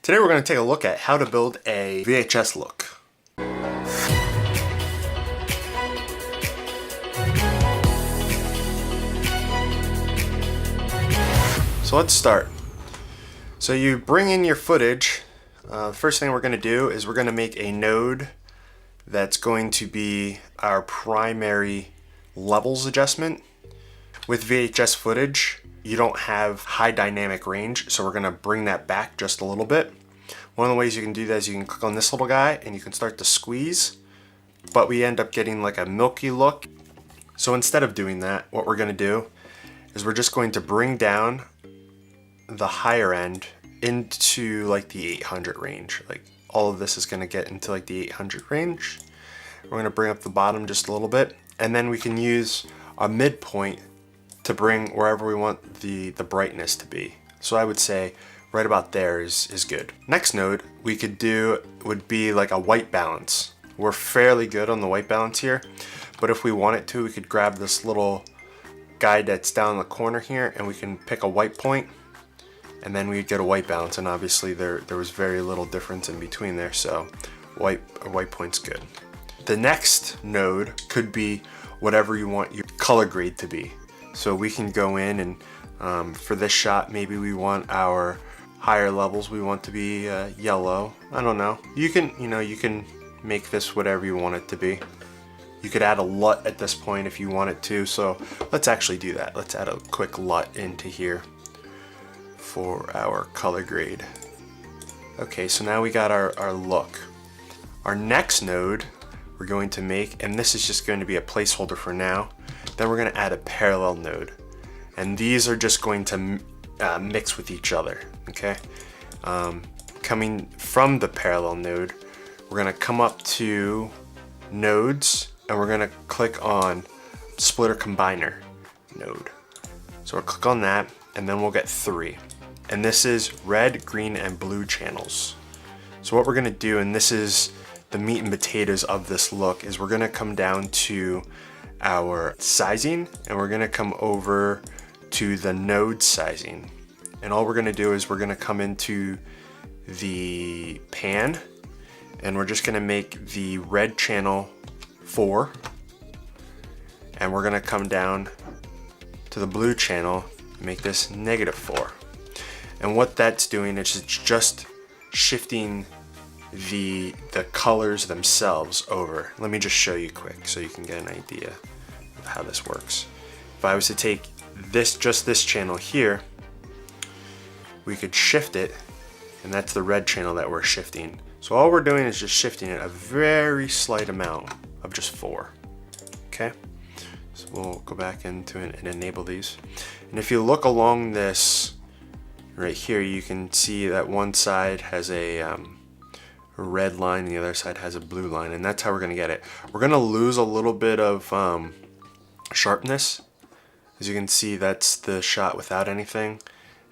Today we're going to take a look at how to build a VHS look. So let's start. So you bring in your footage. The first thing we're going to do is we're going to make a node that's going to be our primary levels adjustment. With VHS footage, you don't have high dynamic range, so we're going to bring that back just a little bit. One of the ways you can do that is you can click on this little guy and you can start to squeeze, but we end up getting like a milky look. So instead of doing that, what we're going to do is we're just going to bring down the higher end into like the 800 range. Like all of this is going to get into like the 800 range. We're going to bring up the bottom just a little bit, and then we can use a midpoint to bring wherever we want the brightness to be. So I would say right about there is good. Next node we could do would be like a white balance. We're fairly good on the white balance here, but if we wanted to, we could grab this little guide that's down in the corner here and we can pick a white point, and then we'd get a white balance, and obviously there was very little difference in between there, so a white point's good. The next node could be whatever you want your color grade to be. So we can go in and for this shot, maybe we want our higher levels, we want to be yellow. I don't know. You can make this whatever you want it to be. You could add a LUT at this point if you wanted to. So let's actually do that. Let's add a quick LUT into here for our color grade. Okay, so now we got our look. Our next node we're going to make, and this is just going to be a placeholder for now. Then we're going to add a parallel node, and these are just going to mix with each other. Okay, coming from the parallel node, we're going to come up to nodes and we're going to click on splitter combiner node. So we'll click on that, and then we'll get 3, and this is red, green, and blue channels. So what we're going to do, and this is the meat and potatoes of this look, is we're going to come down to our sizing and we're going to come over to the node sizing, and all we're going to do is we're going to come into the pan and we're just going to make the red channel 4, and we're going to come down to the blue channel and make this -4. And what that's doing is it's just shifting the colors themselves over. Let me just show you quick so you can get an idea of how this works. If I was to take just this channel here, we could shift it, and that's the red channel that we're shifting. So all we're doing is just shifting it a very slight amount of just 4. Okay, so we'll go back into it and enable these. And if you look along this right here, you can see that one side has a red line, the other side has a blue line, and that's how we're going to get it. We're going to lose a little bit of sharpness. As you can see, that's the shot without anything,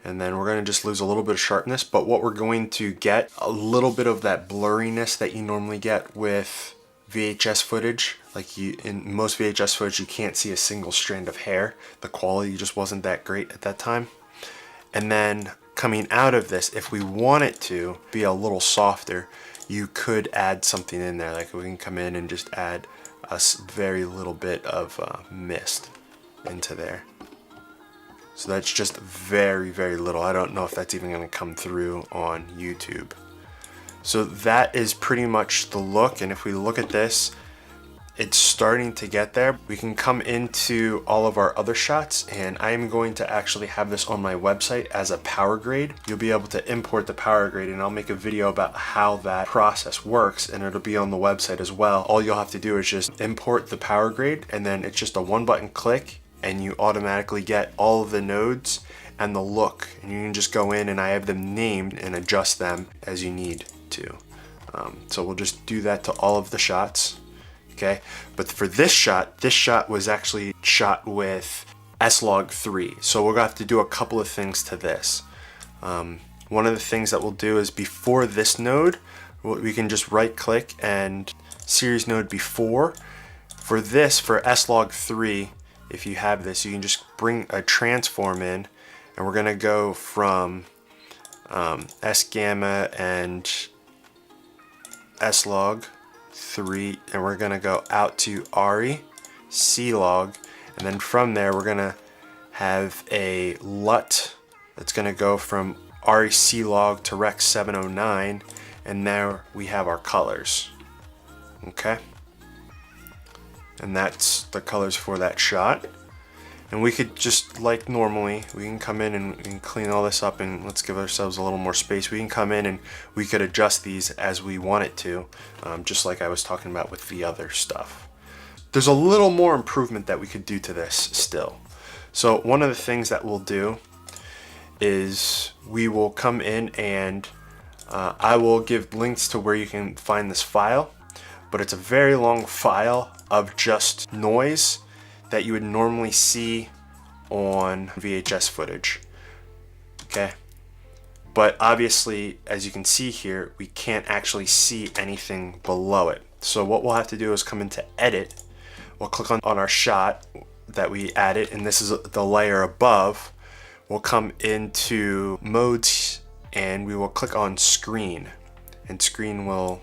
and then we're going to just lose a little bit of sharpness, but what we're going to get a little bit of that blurriness that you normally get with VHS footage. Like in most VHS footage, you can't see a single strand of hair. The quality just wasn't that great at that time. And then coming out of this, if we want it to be a little softer, you could add something in there. Like we can come in and just add a very little bit of mist into there. So that's just very, very little. I don't know if that's even going to come through on YouTube. So that is pretty much the look, and if we look at this, it's starting to get there. We can come into all of our other shots, and I am going to actually have this on my website as a power grade. You'll be able to import the power grade, and I'll make a video about how that process works, and it'll be on the website as well. All you'll have to do is just import the power grade, and then it's just a 1-button click, and you automatically get all of the nodes and the look, and you can just go in, and I have them named and adjust them as you need to. So we'll just do that to all of the shots. Okay, but for this shot was actually shot with S-Log3, so we'll have to do a couple of things to this. One of the things that we'll do is before this node, we can just right click and series node before. For this, for S-Log3, if you have this, you can just bring a transform in, and we're gonna go from S gamma and S log 3, and we're gonna go out to RE, C log, and then from there we're gonna have a LUT that's gonna go from REC log to Rec 709, and there we have our colors. Okay, and that's the colors for that shot. And we could just, like normally, we can come in and clean all this up, and let's give ourselves a little more space. We can come in and we could adjust these as we want it to, just like I was talking about with the other stuff. There's a little more improvement that we could do to this still. So one of the things that we'll do is we will come in and I will give links to where you can find this file, but it's a very long file of just noise that you would normally see on VHS footage. Okay, but obviously, as you can see here, we can't actually see anything below it. So what we'll have to do is come into edit. We'll click on our shot that we added, and this is the layer above. We'll come into modes and we will click on screen, and screen will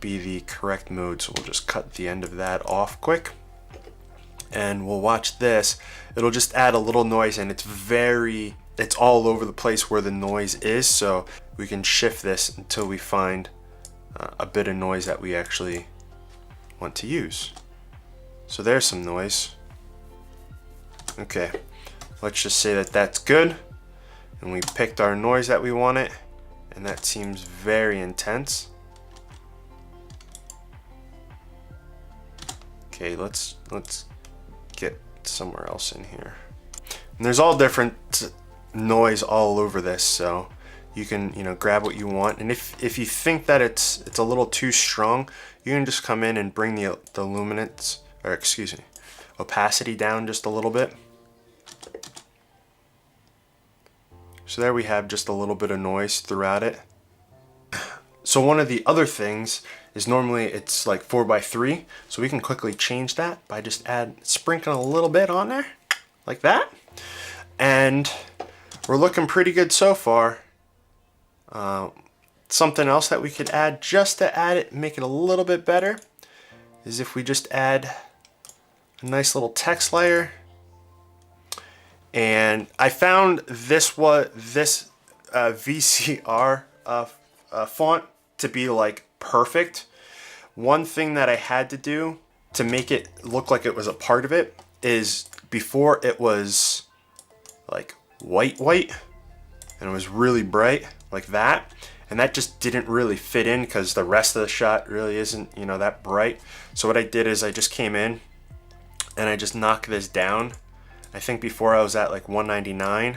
be the correct mode. So we'll just cut the end of that off quick, and we'll watch this. It'll just add a little noise, and it's all over the place where the noise is, so we can shift this until we find a bit of noise that we actually want to use. So there's some noise. Okay, let's just say that that's good, and we picked our noise that we wanted, and that seems very intense. Okay, let's get somewhere else in here. And there's all different noise all over this, so you can, grab what you want. And if you think that it's a little too strong, you can just come in and bring the luminance, or excuse me, opacity down just a little bit. So there we have just a little bit of noise throughout it. So one of the other things is normally it's like 4:3, so we can quickly change that by just sprinkling a little bit on there, like that. And we're looking pretty good so far. Something else that we could add just to add it, make it a little bit better, is if we just add a nice little text layer. And I found this VCR font to be like perfect. One thing that I had to do to make it look like it was a part of it is before it was like white and it was really bright like that, and that just didn't really fit in because the rest of the shot really isn't that bright. So what I did is I just came in and I just knocked this down. I think before I was at like 199.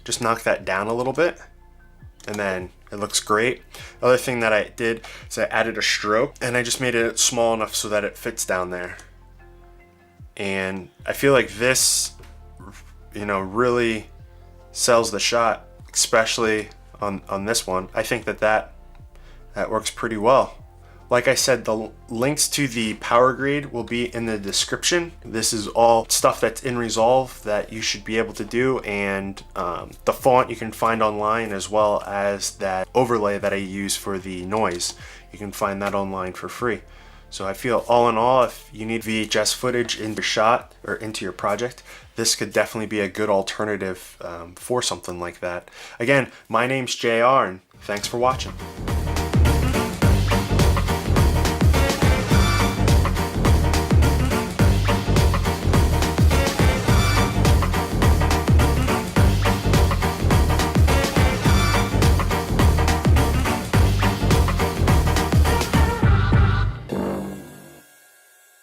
Just knock that down a little bit, and then it looks great. The other thing that I did is I added a stroke, and I just made it small enough so that it fits down there. And I feel like this, really sells the shot, especially on this one. I think that works pretty well. Like I said, the links to the power grade will be in the description. This is all stuff that's in Resolve that you should be able to do, and the font you can find online, as well as that overlay that I use for the noise. You can find that online for free. So I feel all in all, if you need VHS footage in your shot or into your project, this could definitely be a good alternative for something like that. Again, my name's JR, and thanks for watching.